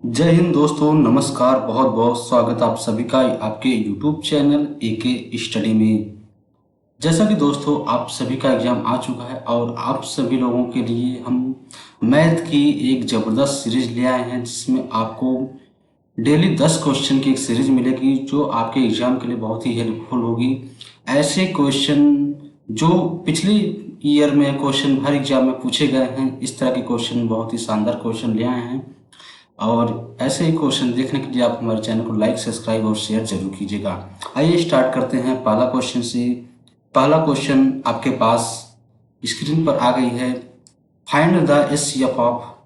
जय हिंद दोस्तों, नमस्कार। बहुत बहुत स्वागत आप सभी का आपके यूट्यूब चैनल एके स्टडी में। जैसा कि दोस्तों आप सभी का एग्जाम आ चुका है और आप सभी लोगों के लिए हम मैथ की एक ज़बरदस्त सीरीज ले आए हैं, जिसमें आपको डेली 10 क्वेश्चन की एक सीरीज मिलेगी जो आपके एग्जाम के लिए बहुत ही हेल्पफुल होगी। ऐसे क्वेश्चन जो पिछले ईयर में क्वेश्चन हर एग्जाम में पूछे गए हैं, इस तरह के क्वेश्चन बहुत ही शानदार क्वेश्चन ले आए हैं। और ऐसे ही क्वेश्चन देखने के लिए आप हमारे चैनल को लाइक, सब्सक्राइब और शेयर जरूर कीजिएगा। आइए स्टार्ट करते हैं पहला क्वेश्चन से। पहला क्वेश्चन आपके पास स्क्रीन पर आ गई है। Find the HCF of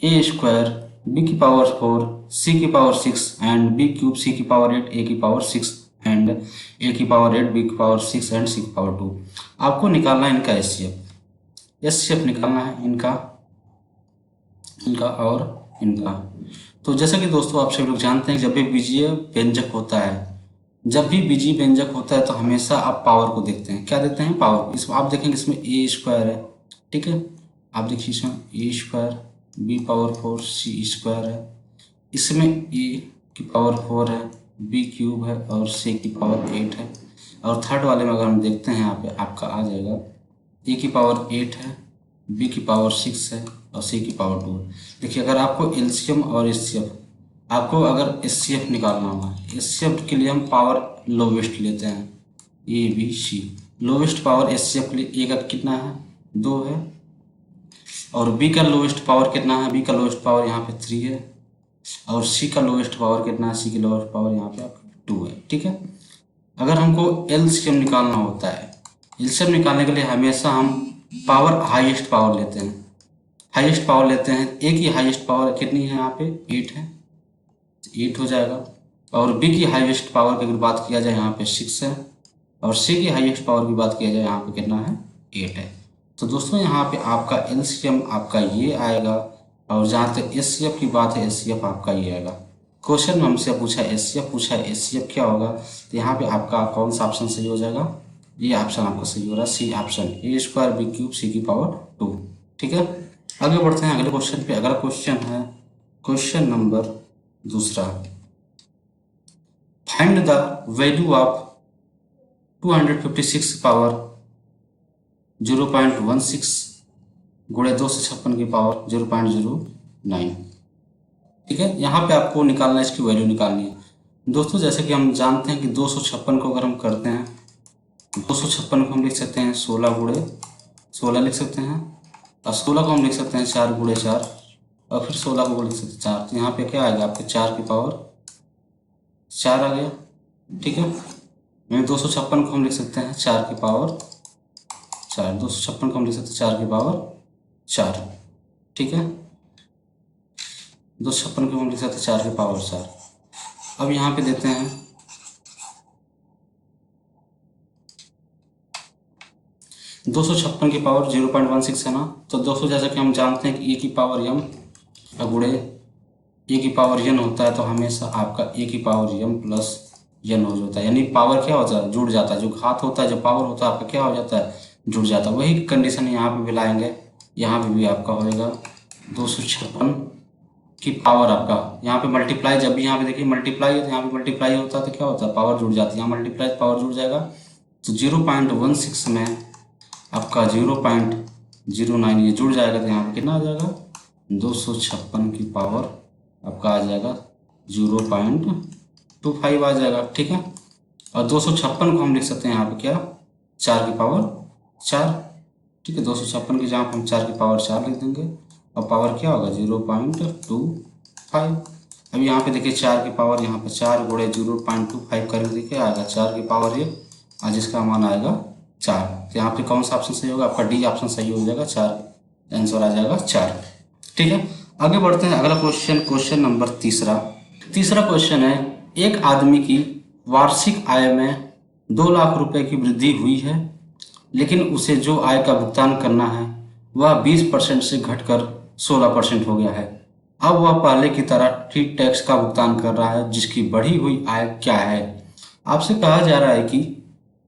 A square B की पावर 4 सी की power 6 and B cube C की पावर 8 ए की पावर 6 एंड ए की पावर 8 बी की पावर 6 एंड सी की पावर 2। आपको निकालना है इनका एचसीएफ निकालना है इनका और इनका। तो जैसा कि दोस्तों आप सभी लोग जानते हैं, जब भी बीजीय व्यंजक होता है तो हमेशा आप पावर को देखते हैं। क्या देखते हैं? पावर। इसमें आप देखेंगे, इसमें ए स्क्वायर है, ठीक है। आप देखिए इसमें ए स्क्वायर बी पावर 4 सी स्क्वायर है, इसमें ए की पावर 4 है, बी क्यूब है और सी की पावर 8 है। और थर्ड वाले में अगर हम देखते हैं, यहाँ पे आपका आ जाएगा ए की पावर 8 है, बी की पावर 6 है और सी की पावर 2 है। देखिए, अगर आपको एलसीएम और एचसीएफ आपको अगर एचसीएफ निकालना होगा, एचसीएफ के लिए हम पावर लोवेस्ट लेते हैं, A B C. Lowest power HCF के लिए ए का कितना है? 2 है। और बी का लोवेस्ट पावर कितना है? बी का लोवेस्ट पावर यहाँ पे 3 है। और सी का लोवेस्ट पावर कितना है? सी की लोवेस्ट पावर यहाँ पे आपका 2 है, ठीक है। अगर हमको एलसीएम निकालना होता है, एलसीएम निकालने के लिए हमेशा हम पावर हाईएस्ट पावर लेते हैं। ए की हाईएस्ट पावर कितनी है? यहाँ पे 8 है, 8 हो जाएगा। और बी की हाईएस्ट पावर की अगर बात किया जाए, यहाँ पे 6 है। और सी की हाईएस्ट पावर की बात किया जाए, यहाँ पे कितना है? 8 है। तो दोस्तों यहाँ पे आपका एलसीएम आपका ये आएगा। और जहाँ तक एचसीएफ की बात है, एचसीएफ आपका ये आएगा। क्वेश्चन में हमसे पूछा है एचसीएफ क्या होगा, तो यहाँ पे आपका कौन सा ऑप्शन सही हो जाएगा? ये ऑप्शन आपका सही हो रहा है, सी ऑप्शन, ए स्क्वायर बी क्यूब सी की पावर 2, ठीक है। आगे बढ़ते हैं अगले क्वेश्चन पे। अगला क्वेश्चन है क्वेश्चन नंबर दूसरा। Find the value of 256 power 0.16 गुणे 256 की पावर 0.09, ठीक है। यहाँ पे आपको निकालना है, इसकी वैल्यू निकालनी है। दोस्तों जैसे कि हम जानते हैं कि 256 को अगर हम करते हैं, 256 को हम लिख सकते हैं 16 गुणे 16 लिख सकते हैं। और 16 को हम लिख सकते हैं 4 गुणे 4 और फिर 16 को लिख सकते हैं 4। तो यहाँ पे क्या आएगा? आपके 4 की पावर 4 आ गया, ठीक है। यानी 256 को हम लिख सकते हैं 4 की पावर 4, 256 को हम लिख सकते हैं 4 की पावर 4, ठीक है। 256 को हम लिख सकते हैं 4 की पावर 4। अब यहाँ पे देते हैं 256 की पावर 0.16 है ना। तो दोस्तों जैसा कि हम जानते हैं कि ए की पावर एम गुणे ए की पावर एन होता है, तो हमेशा आपका ए की पावर एम प्लस एन हो जाता है। यानी पावर क्या होता है? जुड़ जाता है। जो घात होता है, जो पावर होता है, आपका क्या हो जाता है? जुड़ जाता है। वही कंडीशन यहाँ पे भी लाएंगे, यहाँ पे भी आपका होएगा 256 की पावर आपका यहाँ पे मल्टीप्लाई। जब भी यहाँ पे देखिए मल्टीप्लाई है, तो यहाँ पे मल्टीप्लाई होता है तो क्या होता है? पावर जुड़ जाती है। यहाँ मल्टीप्लाई पावर जुड़ जाएगा, तो 0.16 में आपका 0.09 ये जुड़ जाएगा, तो यहाँ पे कितना आ जाएगा? 256 की पावर आपका आ जाएगा 0.25 आ जाएगा, ठीक है। और 256 को हम लिख सकते हैं यहाँ पे क्या? 4 की पावर 4, ठीक है। 256 की जहाँ पे हम 4 की पावर 4 लिख देंगे और पावर क्या होगा? 0.25। अब यहाँ पे देखिए 4 की पावर यहाँ पे 4 गुणे 0.25 करेंगे, देखिए आएगा 4 की पावर 1 और जिसका मान आएगा 4। तो यहाँ पे कौन सा ऑप्शन सही होगा? आपका डी ऑप्शन सही हो जाएगा, 4 आंसर आ जाएगा 4, ठीक है। आगे बढ़ते हैं अगला क्वेश्चन, क्वेश्चन नंबर तीसरा क्वेश्चन है। एक आदमी की वार्षिक आय में 2 लाख रुपए की वृद्धि हुई है, लेकिन उसे जो आय का भुगतान करना है वह 20% से घटकर 16% हो गया है। अब वह पहले की तरह ठीक टैक्स का भुगतान कर रहा है, जिसकी बढ़ी हुई आय क्या है? आपसे कहा जा रहा है कि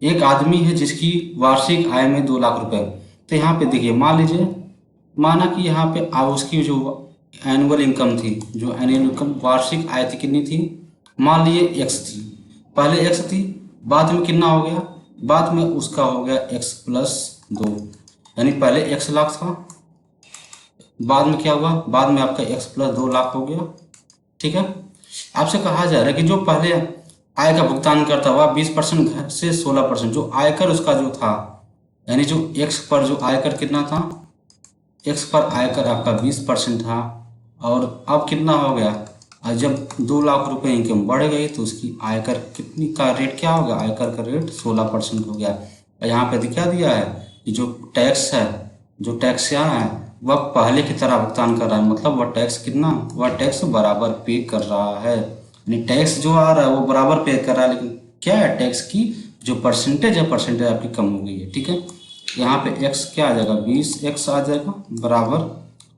एक आदमी है जिसकी वार्षिक आय में 2 लाख रुपए। तो यहाँ पे देखिए, मान लीजिए, माना कि यहाँ पे उसकी जो एनुअल इनकम थी, जो एनुअल इनकम वार्षिक आय थी कितनी थी, मान लिए एक्स थी, पहले एक्स थी, बाद में कितना हो गया, बाद में उसका हो गया एक्स प्लस 2, यानी पहले एक्स लाख था, बाद में क्या हुआ, बाद में आपका एक्स प्लस 2 लाख हो गया। ठीक है, आपसे कहा जा रहा है कि जो पहले आय का भुगतान करता हुआ 20% से 16%, जो आयकर उसका जो था, यानी जो एक्स पर जो आयकर कितना था, एक्स पर आयकर आपका 20% था, और अब कितना हो गया, और जब 2 लाख रुपए इनकम बढ़ गई तो उसकी आयकर कितनी का रेट क्या हो गया, आयकर का रेट 16% हो गया। और यहाँ पे क्या दिया है कि जो टैक्स है, जो टैक्स यहाँ है वह पहले की तरह भुगतान कर रहा है, मतलब वह टैक्स कितना, वह टैक्स बराबर पे कर रहा है, यानी टैक्स जो आ रहा है वो बराबर पे कर रहा है, लेकिन क्या है, टैक्स की जो परसेंटेज है, परसेंटेज आपकी कम हो गई है। ठीक है, यहाँ पे x क्या आ जाएगा, 20x आ जाएगा बराबर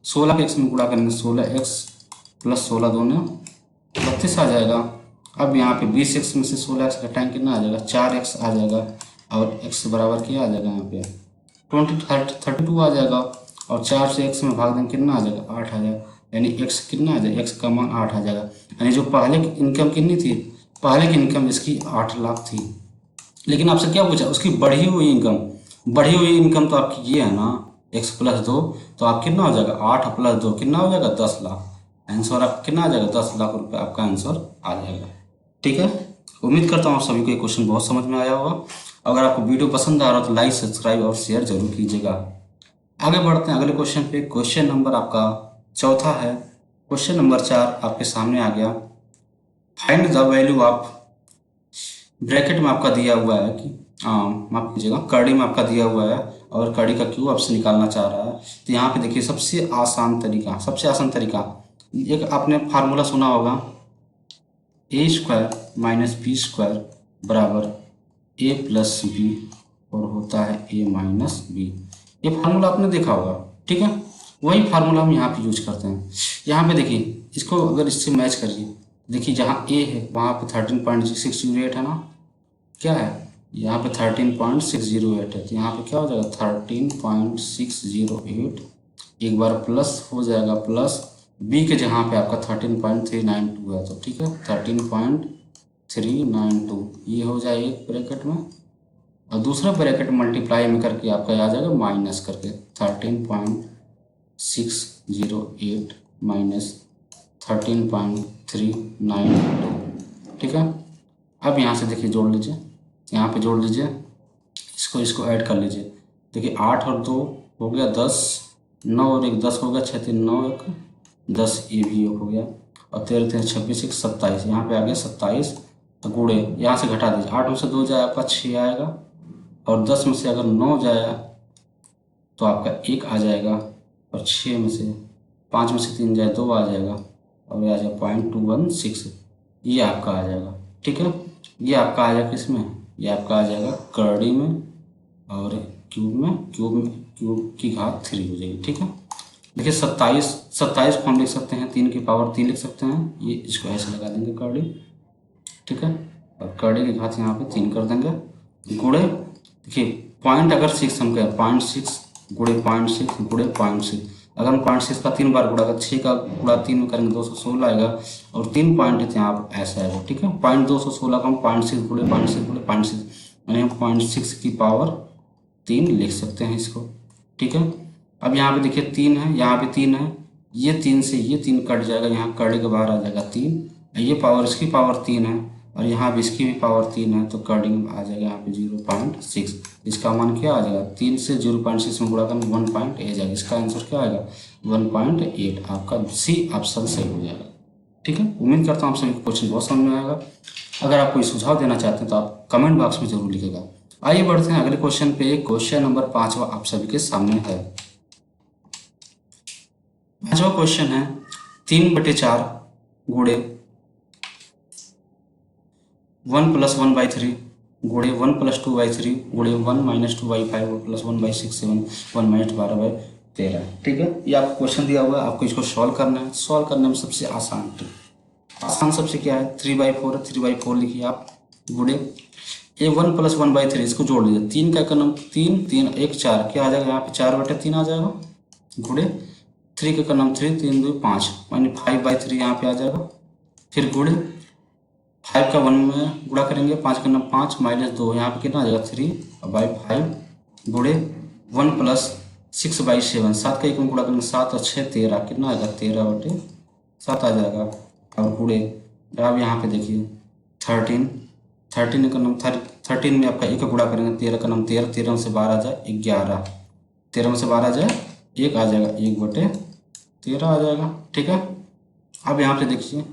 16 के x में गुणा करेंगे, 16x प्लस 16 दूने 32 आ जाएगा। अब यहाँ पे 20x में से 16x घटाएंगे कितना आ जाएगा, 4x आ जाएगा, और x बराबर क्या आ जाएगा, यहाँ पे 32 आ जाएगा, और 4 से x में भाग देंगे कितना आ जाएगा, 8 आ जाएगा, यानी x कितना आ जाएगा, x का मान 8 आ जाएगा। यानी जो पहले की इनकम कितनी थी, पहले की इनकम इसकी 8 लाख थी, लेकिन आपसे क्या पूछा, उसकी बढ़ी हुई इनकम, बढ़ी हुई इनकम तो आपकी ये है ना, x प्लस 2, तो आप कितना हो जाएगा, 8 प्लस 2 कितना हो जाएगा, 10 लाख, आंसर आप कितना आ जाएगा, 10 लाख रुपए आपका आंसर आ जाएगा। ठीक है, उम्मीद करता हूँ आप सभी को ये क्वेश्चन बहुत समझ में आया होगा। अगर आपको वीडियो पसंद आ रहा हो तो लाइक, सब्सक्राइब और शेयर जरूर कीजिएगा। आगे बढ़ते हैं अगले क्वेश्चन पे। क्वेश्चन नंबर आपका चौथा है। क्वेश्चन नंबर 4 आपके सामने आ गया। Find the value of, bracket में आपका दिया हुआ है कि माफ कीजिएगा, कड़ी में आपका दिया हुआ है और कड़ी का क्यूब आपसे निकालना चाह रहा है। तो यहाँ पे देखिए सबसे आसान तरीका, एक आपने फार्मूला सुना होगा, ए स्क्वायर माइनस बी स्क्वायर बराबर ए प्लस बी और होता है ए माइनस बी। ये फार्मूला आपने देखा होगा। ठीक है, वही फार्मूला हम यहाँ पे यूज करते हैं। यहाँ पे देखिए, इसको अगर इससे मैच करिए, देखिए जहाँ ए है वहाँ पे 13.608 है ना, क्या है यहाँ पे 13.608 है, तो यहाँ पे क्या हो जाएगा 13.608, एक बार प्लस हो जाएगा, प्लस बी के जहाँ पे आपका 13.392 है, तो ठीक है 13.392 ये हो जाए एक ब्रैकेट में, और दूसरा ब्रैकेट मल्टीप्लाई में करके आपका आ जाएगा माइनस करके 13.608 माइनस 13.392। ठीक है, अब यहाँ से देखिए जोड़ लीजिए, यहाँ पे जोड़ लीजिए, इसको ऐड कर लीजिए। देखिए 8 और 2 हो गया 10, 9 और 1 10 हो गया, 6 3 9 1 10, ये भी हो गया, और 13 3 26 1 27, यहाँ पे आ गया 27। तो गुड़े यहाँ से घटा दीजिए, 8 में से 2 जाए आपका 6 आएगा, और 10 में से अगर 9 जाए तो आपका 1 आ जाएगा, और 6 में से 5 में से 3 जाए 2 आ जाएगा, और ये आ जाएगा 0.216, ये आपका आ जाएगा। ठीक है, ये आपका आ जाएगा किसमें, ये आपका आ जाएगा कड़ी में, और क्यूब की घात 3 हो जाएगी। ठीक है, देखिए 27 को हम लिख सकते हैं 3 की पावर 3 लिख सकते हैं, ये इसको ऐसे लगा देंगे कड़ी। ठीक है, और कड़ी की घात यहाँ पे 3 कर देंगे, गुड़े देखिए पॉइंट अगर 6 हम कहें 0.6 गुड़े 0.6 गुड़े 0.6, अगर हम 0.6 का 3 बार गुड़ा, अगर 6 का गुड़ा 3 में करेंगे 216 आएगा, और 3 पॉइंट है यहाँ पर ऐसा आएगा। ठीक है, 216 का हम 0.6 गुड़े 0.6 गुड़े 0.6, यानी हम 0.6 की पावर 3 लिख सकते हैं इसको। ठीक है, अब यहाँ पे देखिए 3 है, यहाँ पे 3 है, ये 3 से ये 3 कट जाएगा, यहाँ कड़ी के बाहर आ जाएगा 3, ये पावर इसकी पावर 3 है, और यहाँ भी इसकी भी पावर 3 है, तो कटिंग आ जाएगा यहाँ पे 0.6, इसका मान क्या आ जाएगा, 3 से 0.6 में गुणा करना 1.8 जाएगा, इसका आंसर क्या आएगा 1.8, आपका सी ऑप्शन सही हो जाएगा। ठीक है, उम्मीद करता हूँ आप सभी को क्वेश्चन बहुत समझ में आएगा। अगर आप कोई सुझाव देना चाहते हैं तो आप कमेंट बॉक्स में जरूर लिखेगा। आइए बढ़ते हैं अगले क्वेश्चन पे। क्वेश्चन नंबर 5वां आप सभी के सामने है। 5वां क्वेश्चन है 3/4 गुणे 1 + 1/3 गुणे 1 + 2/3 गुणे 1 - 2/5 प्लस 1/6 7 1 - 12/13। ठीक है, ये आपको क्वेश्चन दिया हुआ है, आपको इसको सॉल्व करना है। सॉल्व करने में सबसे आसान सबसे क्या है 3/4 है, 3/4 लिखिए आप, गुणे ये 1 + 1/3 इसको जोड़ लीजिए, 3 का नंबर 3 3 1 4 क्या आ जाएगा, यहाँ पे 4/3 आ जाएगा, गुणे 3 का नाम 3, 3 2 5 मानी 5/3 यहाँ पे आ जाएगा। फिर गुड़े 5 का 1 में गुणा करेंगे, 5 का नाम 5 -2 यहाँ पे कितना आ जाएगा 3/5 गुड़े 1 + 6/7 7 का 1 में गुणा करेंगे 7 और 6 13 कितना आएगा 13/7 आ जाएगा। और गुड़े अब यहाँ पे देखिए 13 13 का नाम 13 में आपका 1 का गुणा करेंगे 13 का नाम 13 13 से 12 आ जाए 11 13 में से 12 आ जाए 1 आ जाएगा 1/13 आ जाएगा। ठीक है, अब यहाँ पे देखिए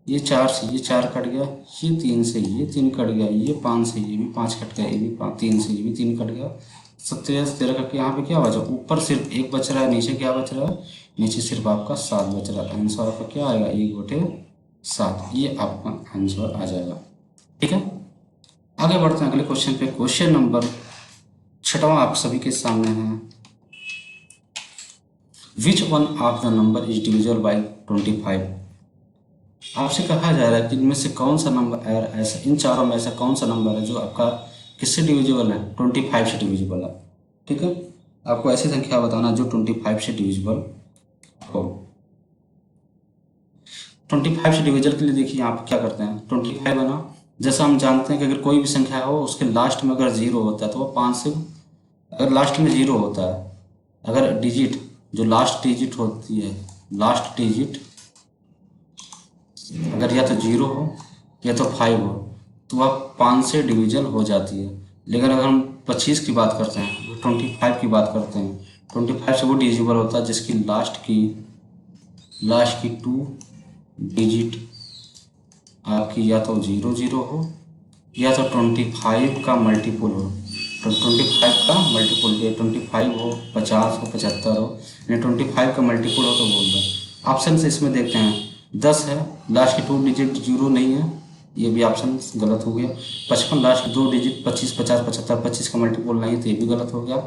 ये 4 से ये 4 कट गया, ये 3 से ये 3 कट गया, ये 5 से ये भी 5 कट गया, ये भी 3 से ये भी 3 कट गया, 17 से 13 कट के यहाँ पे क्या बचा, ऊपर सिर्फ 1 बच रहा है, नीचे क्या बच रहा है, नीचे सिर्फ आपका 7 बच रहा है। आंसर आपका क्या आएगा 1/7, ये आपका आंसर आ जाएगा। ठीक है, आगे बढ़ते हैं अगले क्वेश्चन पे। क्वेश्चन नंबर 6वां आप सभी के सामने है। Which one of the number is divisible by 25। आपसे कहा जा रहा है कि इनमें से कौन सा नंबर ऐसा, इन चारों में ऐसा कौन सा नंबर है जो आपका किससे डिविजिबल है, 25 से डिविजिबल है। ठीक है, आपको ऐसी संख्या बताना जो 25 से डिविजिबल हो। 25 से डिविजल के लिए देखिए यहाँ पे क्या करते हैं, 25 बना, जैसा हम जानते हैं कि अगर कोई भी संख्या हो उसके लास्ट में अगर 0 होता है तो वो 5 से, अगर लास्ट में 0 होता है, अगर डिजिट जो लास्ट डिजिट होती है, लास्ट डिजिट अगर या तो 0 हो या तो 5 हो तो वह 5 से डिविजल हो जाती है। लेकिन अगर हम 25 की बात करते हैं, 25 की बात करते हैं, 25 से वो डिविजिबल होता है जिसकी लास्ट की 2 डिजिट आपकी या तो 0 0 हो या तो 25 का मल्टीपल हो, तो 25 का मल्टीपल, 25 हो, 50 हो, 75 हो, यानी 25 का मल्टीपल हो तो बोल दो। ऑप्शन से इसमें देखते हैं 10 है, लास्ट की 2 डिजिट 0 नहीं है, ये भी ऑप्शन गलत हो गया। 55 लास्ट की 2 डिजिट 25 50 75, 25 का मल्टीपल नहीं है तो ये भी गलत हो गया।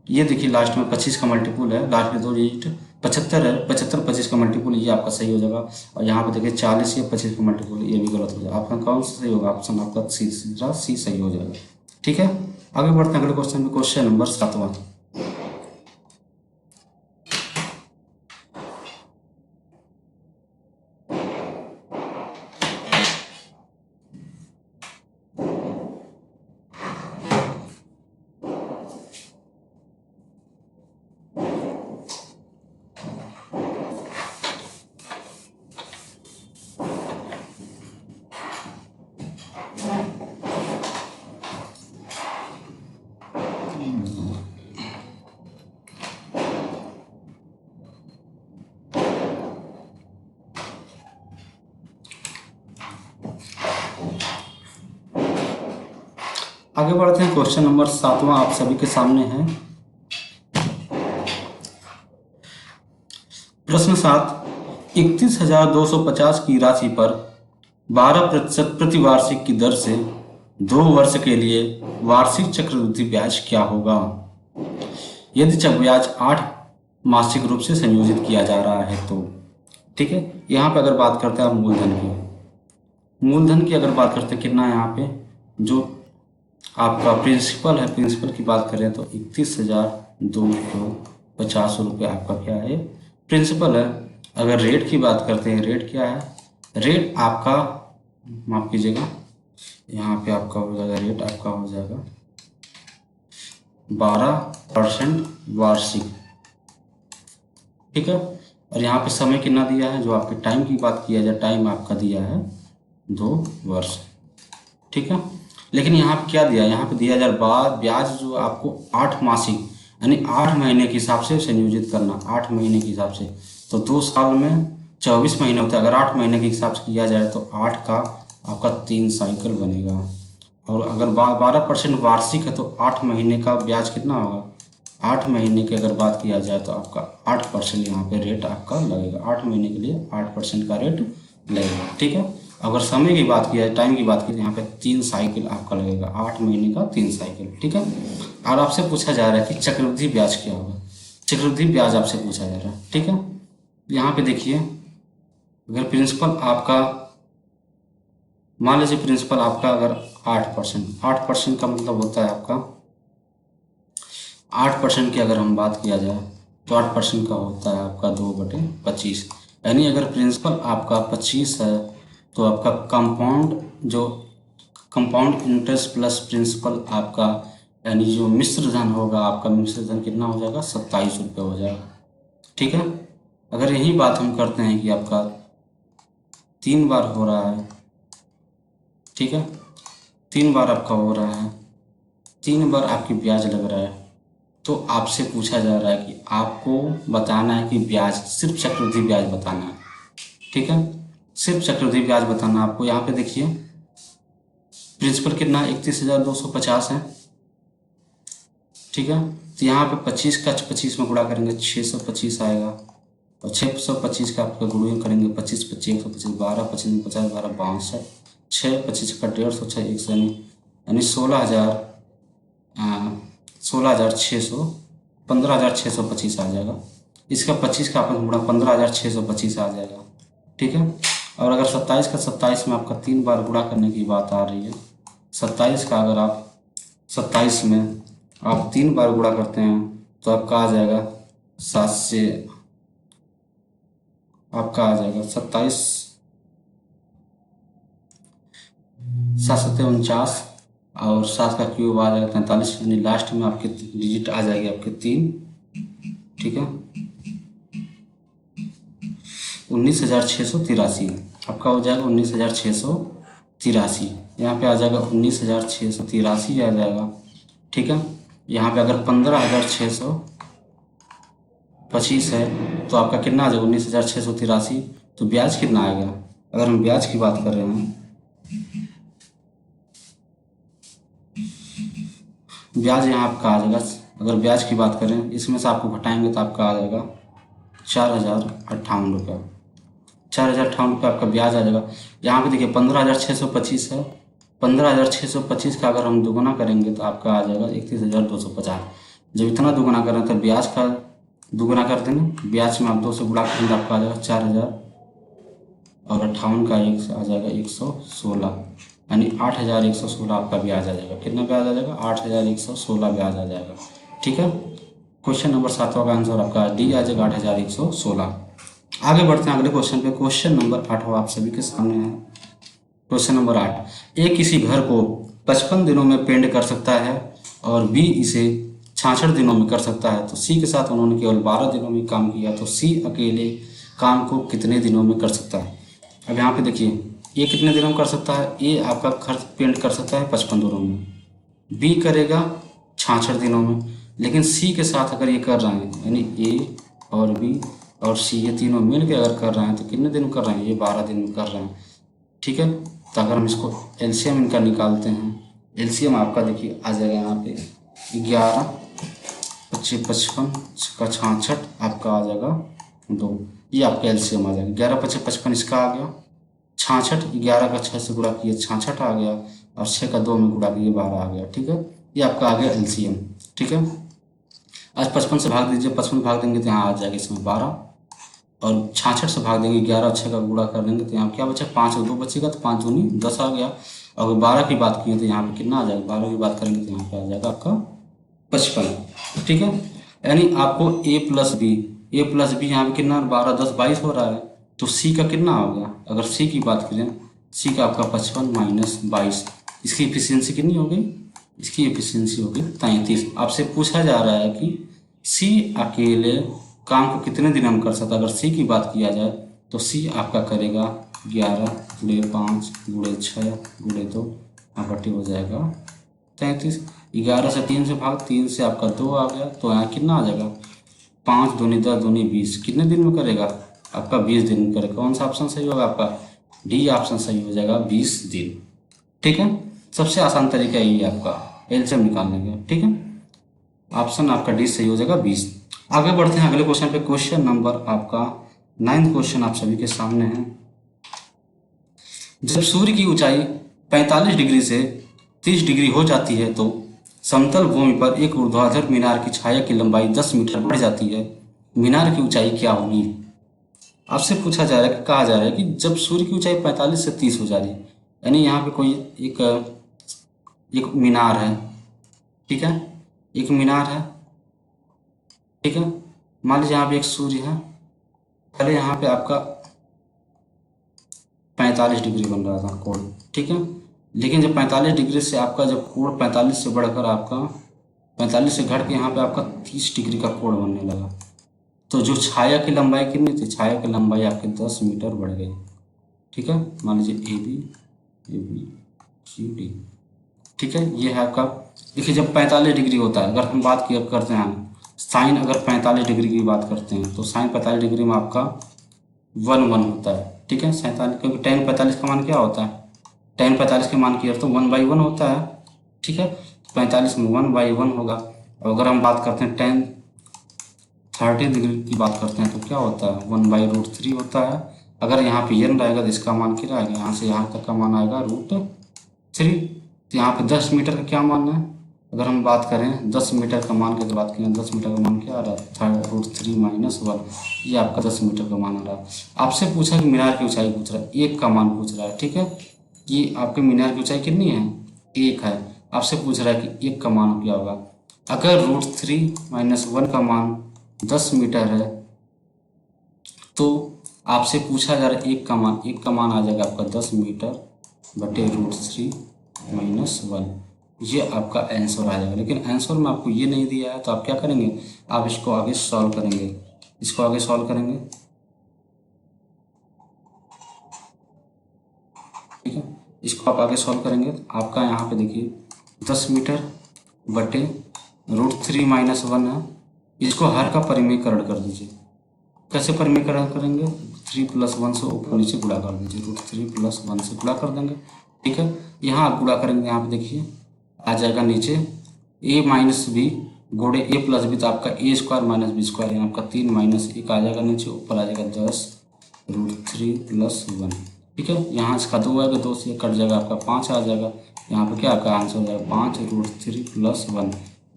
ये देखिए लास्ट में 25 का मल्टीपल है, लास्ट में 2 डिजिट 75 है, 75 25 का मल्टीपल, ये आपका सही हो जाएगा। और यहाँ पे देखिए 40 या 25 का मल्टीपल, ये भी गलत हो जाएगा। आपका कौन सा सही होगा, ऑप्शन आपका सी सही हो जाएगा। ठीक है, आगे बढ़ते हैं अगले क्वेश्चन में। क्वेश्चन नंबर 7वां। आगे बढ़ते हैं, क्वेश्चन नंबर 7वां आप सभी के सामने है। प्रश्न 7, 31,250 की राशि पर 12% प्रतिवार्षिक की दर से 2 वर्ष के लिए वार्षिक चक्रवृद्धि ब्याज क्या होगा यदि चक्रवृद्धि ब्याज 8 मासिक रूप से संयोजित किया जा रहा है तो। ठीक है, यहाँ पे अगर बात करते हैं आप मूलधन की अगर बात करते हैं कितना है, यहाँ पे जो आपका प्रिंसिपल है, प्रिंसिपल की बात करें तो 31,250 रुपये आपका क्या है, प्रिंसिपल है। अगर रेट की बात करते हैं, रेट क्या है, रेट आपका माफ कीजिएगा, यहाँ पे आपका हो जाएगा, रेट आपका हो जाएगा 12% वार्षिक। ठीक है, और यहाँ पे समय कितना दिया है, जो आपके टाइम की बात किया जाए, टाइम आपका दिया है 2 वर्ष। ठीक है, लेकिन यहाँ पे क्या दिया, यहाँ पे दिया जा रहा ब्याज जो आपको 8 मासिक यानी 8 महीने के हिसाब से संयोजित करना, 8 महीने के हिसाब से, तो 2 साल में 24 महीने होता है। अगर 8 महीने के हिसाब से किया जाए तो 8 का आपका 3 साइकिल बनेगा। और अगर 12% वार्षिक है तो 8 महीने का ब्याज कितना होगा, 8 महीने की अगर बात किया जाए तो आपका 8% यहाँ पे रेट आपका लगेगा, 8 महीने के लिए 8% का रेट लगेगा। ठीक है, अगर समय की बात की जाए, टाइम की बात की जाए, यहाँ पे 3 साइकिल आपका लगेगा, 8 महीने का 3 साइकिल। ठीक है, और आपसे पूछा जा रहा है कि चक्रवृद्धि ब्याज क्या होगा, चक्रवृद्धि ब्याज आपसे पूछा जा रहा है। ठीक है, यहाँ पे देखिए अगर प्रिंसिपल आपका मान लीजिए, प्रिंसिपल आपका अगर 8% का मतलब होता है आपका 8% की अगर हम बात किया जाए तो 8% का होता है आपका 2/25। यानी अगर प्रिंसिपल आपका 25 है तो आपका कंपाउंड इंटरेस्ट प्लस प्रिंसिपल आपका, यानी जो मिश्र धन होगा आपका, मिश्र धन कितना हो जाएगा, 27 रुपये हो जाएगा। ठीक है। अगर यही बात हम करते हैं कि आपका 3 बार हो रहा है, ठीक है, 3 बार आपका हो रहा है, 3 बार आपकी ब्याज लग रहा है, तो आपसे पूछा जा रहा है कि आपको बताना है कि ब्याज, सिर्फ चक्रवृद्धि ब्याज बताना है। ठीक है, सिर्फ चक्रवृद्धि ब्याज बताना है आपको। यहाँ पे देखिए प्रिंसिपल कितना है, 31,250 है। ठीक है, तो यहाँ पे 25 का 25 में गुणा करेंगे 625 आएगा, और 625 का आपका गुणन करेंगे 25 25 125 12 25 50 12 62, 6 25 का 150 6 100 यानी 16,600 15,625 आ जाएगा। इसका 25 का अपन गुणा 15,625 आ जाएगा। ठीक है, और अगर 27 का 27 में आपका 3 बार गुणा करने की बात आ रही है, 27 का अगर आप 27 में आप 3 बार गुणा करते हैं तो आपका आ जाएगा 7 से, आपका आ जाएगा 27, 7×7 = 49 और 7 का क्यूब आ जाएगा 43, यानी लास्ट में आपके डिजिट आ जाएगी आपके 3। ठीक है, 19,683 आपका हो जाएगा 19,683। यहाँ पे आ जाएगा 19,683 आ जाएगा। ठीक है, यहाँ पे अगर 15,625 है तो आपका कितना आ जाएगा 19,683। तो ब्याज कितना आएगा, अगर हम ब्याज की बात कर रहे हैं, ब्याज यहाँ आपका आ जाएगा, अगर ब्याज की बात करें इसमें से आपको घटाएंगे तो आपका आ जाएगा 4,058 रुपये। 4,058 रुपये आपका ब्याज आ जाएगा। यहाँ पे देखिए 15,625 है, 15,625 का अगर हम दोगुना करेंगे तो आपका आ जाएगा 31,250। जब इतना दोगुना कर रहे हैं तो ब्याज का दोगुना कर देंगे, ब्याज में आप 2 से गुणा करेंगे आपका आ जाएगा 4,000 और 58 का 1 आ जाएगा 116, यानी 8,116 आपका ब्याज आ जाएगा। कितना ब्याज आ जाएगा, 8,116 ब्याज आ जाएगा। ठीक है, क्वेश्चन नंबर 7वां का आंसर आपका डी आ जाएगा 8,116। आगे बढ़ते हैं अगले क्वेश्चन पे। क्वेश्चन नंबर 8वां आप सभी के सामने है। क्वेश्चन नंबर 8, ए किसी घर को 55 दिनों में पेंट कर सकता है और बी इसे 66 दिनों में कर सकता है, तो सी के साथ उन्होंने केवल 12 दिनों में काम किया, तो सी अकेले काम को कितने दिनों में कर सकता है। अब यहाँ पे देखिए ये कितने दिनों में कर सकता है, ए आपका घर पेंट कर सकता है 55 दिनों में, बी करेगा 66 दिनों में, लेकिन सी के साथ अगर ये कर रहे हैं, यानी ए और बी और सी ये तीनों मिल के अगर कर रहे हैं तो कितने दिन कर रहे हैं, ये 12 दिन में कर रहे हैं। ठीक है, तो अगर हम इसको एलसीएम इनका निकालते हैं, एलसीएम आपका देखिए आ जाएगा यहाँ पे 11 25 55 का 66 आपका आ जाएगा 2, ये आपका एलसीएम आ जाएगा। 11 25 55 इसका आ गया, 66 11 का 6 से गुणा किए 66 आ गया, और 6 का 2 में गुणा किए 12 आ गया। ठीक है, ये आपका आ गया एलसीएम। ठीक है, आज 55 से भाग दीजिए, 55 भाग देंगे तो यहाँ आ जाएगा इसमें 12, और 66 से भाग देंगे 11 और 6 का गुणा कर देंगे तो यहाँ क्या बचा, 5 और 2 बचेगा, तो 5 दूनी 10 आ गया। और 12 की बात की तो यहाँ पे कितना आ जाएगा, 12 की बात करेंगे तो यहाँ पे आ जाएगा आपका 55। ठीक है, यानी आपको ए प्लस बी यहाँ पे कितना 12 10 22 हो रहा है, तो सी का कितना होगा, अगर सी की बात करें, सी का आपका 55 - 22, इसकी एफिशिएंसी कितनी हो गई, इसकी एफिशिएंसी हो गई 33। आपसे पूछा जा रहा है कि सी अकेले काम को कितने दिन में कर सकता है। अगर सी की बात किया जाए तो सी आपका करेगा 11 × 5 × 6 × 2 बट्टी हो जाएगा 33। 11 से 3 से भाग, 3 से आपका 2 आ गया, तो यहाँ कितना आ जाएगा, 5 दूनी 10 दूनी 20, कितने दिन में करेगा, आपका 20 दिन में करेगा। कौन सा ऑप्शन सही होगा, आपका डी ऑप्शन सही हो जाएगा 20 दिन। ठीक है, सबसे आसान तरीका यही है आपका एलसीएम निकालने का। ठीक है, ऑप्शन आपका डी सही हो जाएगा 20। आगे बढ़ते हैं अगले क्वेश्चन पे। क्वेश्चन नंबर आपका 9 क्वेश्चन आप सभी के सामने है। जब सूर्य की ऊंचाई 45 डिग्री से 30 डिग्री हो जाती है तो समतल भूमि पर एक ऊर्ध्वाधर मीनार की छाया की लंबाई 10 मीटर बढ़ जाती है, मीनार की ऊंचाई क्या होगी। आपसे पूछा जा रहा है कि कहा जा रहा है कि जब सूर्य की ऊंचाई 45 से 30 हो जा रही है, यानी यहाँ पे कोई एक मीनार है। ठीक है, एक मीनार है। ठीक है, मान लीजिए यहाँ पे एक सूर्य है, पहले यहाँ पे आपका 45 डिग्री बन रहा था कोण, ठीक है। लेकिन जब 45 डिग्री से आपका जब कोण 45 से बढ़कर आपका 45 से घट के यहाँ पे आपका 30 डिग्री का कोण बनने लगा, तो जो छाया की लंबाई कितनी थी, छाया की लंबाई आपकी 10 मीटर बढ़ गई, ठीक है। मान लीजिए ए बी सी डी, ठीक है। ये है आपका, देखिए जब 45 डिग्री होता है, अगर हम बात किया करते हैं साइन, अगर 45 डिग्री की बात करते हैं तो साइन 45 डिग्री में आपका 1 होता है, ठीक है। 47, क्योंकि tan 45 का मान क्या होता है, tan 45 के मान की अर्थ तो 1/1 होता है, ठीक है। 45 में 1/1 होगा। और अगर हम बात करते हैं tan 30 डिग्री की बात करते हैं तो क्या होता है, 1/√3 होता है। अगर यहाँ पे n रहेगा तो इसका मान क्या आएगा, यहाँ से यहाँ तक का मान आएगा √3। तो यहाँ पे 10 मीटर का क्या मान है, अगर हम बात करें 10 मीटर का मान की तो बात करें, 10 मीटर का मान क्या आ रहा है, √3 - 1, ये आपका 10 मीटर का मान आ रहा है। आपसे पूछा कि मीनार की ऊंचाई पूछ रहा है, 1 का मान पूछ रहा है, ठीक है। ये आपके मीनार की ऊंचाई कितनी है, 1 है। आपसे पूछ रहा है कि 1 का मान क्या होगा। अगर √3 - 1 का मान 10 मीटर है तो आपसे पूछा जा रहा है 1 का मान आ जाएगा आपका 10 मीटर बटे √3 - 1, ये आपका आंसर आ जाएगा। लेकिन आंसर में आपको ये नहीं दिया है तो आप क्या करेंगे, आप इसको आगे सॉल्व करेंगे, इसको आगे सॉल्व करेंगे, ठीक है। इसको आप आगे सॉल्व करेंगे तो आपका यहाँ पे देखिए 10 मीटर बटे √3 - 1 है, इसको हर का परिमेयकरण कर दीजिए। कैसे परिमेयकरण करेंगे, 3 + 1 से ऊपर नीचे गुणा कर दीजिए, √3 + 1 से गुणा कर देंगे, ठीक है। यहाँ आप गुणा करेंगे, यहाँ पे देखिए आ जाएगा नीचे a - b गुणे a + b, तो आपका a² - b², यानी आपका 3 - 1 आ जाएगा नीचे, ऊपर आ जाएगा 10 √3 + 1, ठीक है। यहाँ इसका 2 आएगा, 2 से कट जाएगा, आपका 5 आ जाएगा। यहाँ पे क्या आपका आंसर हो जाएगा 5 √3 + 1,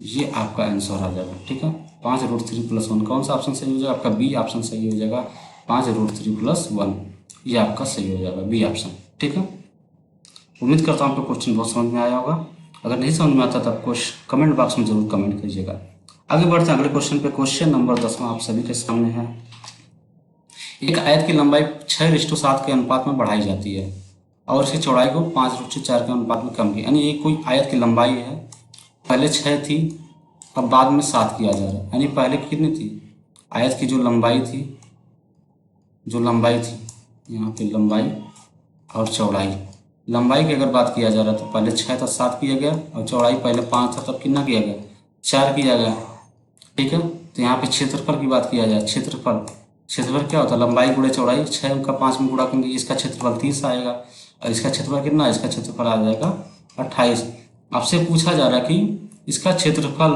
ये आपका आंसर आ जाएगा, ठीक है। 5 √3 + 1, कौन सा ऑप्शन सही हो जाएगा, आपका बी ऑप्शन सही हो जाएगा। 5 √3 + 1 ये आपका सही हो जाएगा, बी ऑप्शन, ठीक है। उम्मीद करता हूँ आपको क्वेश्चन बहुत समझ में आया होगा। अगर नहीं समझ में आता तो आप कमेंट बॉक्स में जरूर कमेंट कीजिएगा। आगे बढ़ते हैं अगले क्वेश्चन पे। क्वेश्चन नंबर 10 आप सभी के सामने है। एक आयत की लंबाई 6:7 के अनुपात में बढ़ाई जाती है और इसकी चौड़ाई को 5:4 के अनुपात में कम की, यानी ये कोई आयत की लंबाई है, पहले 6 थी, अब बाद में 7 किया जा रहा है। यानी पहले कितनी थी, आयत की जो लंबाई थी यहाँ पे लंबाई और चौड़ाई, लंबाई की अगर बात किया जा रहा है तो पहले 6 था, 7 किया गया, और चौड़ाई पहले 5 था, तब कितना किया गया, 4 किया गया, ठीक है। तो यहाँ पे क्षेत्रफल की बात किया जाए, क्षेत्रफल क्या होता है, लंबाई गुणे चौड़ाई, 6 का 5 में गुणा करेंगे, इसका क्षेत्रफल 30 आएगा, और इसका क्षेत्रफल कितना है, इसका क्षेत्रफल आ जाएगा 28। आपसे पूछा जा रहा है कि इसका क्षेत्रफल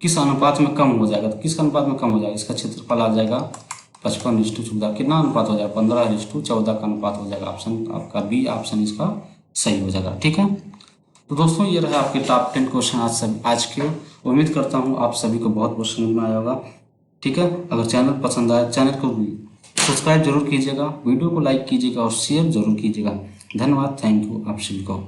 किस अनुपात में कम हो जाएगा, तो किस अनुपात में कम हो जाएगा, इसका क्षेत्रफल आ जाएगा 55:14, कितना अनुपात हो जाएगा, 15:14 का अनुपात हो जाएगा। ऑप्शन आपका बी ऑप्शन इसका सही हो जाएगा, ठीक है। तो दोस्तों ये रहा आपके टॉप 10 क्वेश्चन आज के। उम्मीद करता हूँ आप सभी को बहुत बहुत समझ में आया होगा, ठीक है। अगर चैनल पसंद आए चैनल को भी सब्सक्राइब जरूर कीजिएगा, वीडियो को लाइक कीजिएगा और शेयर जरूर कीजिएगा। धन्यवाद, थैंक यू आप सभी को।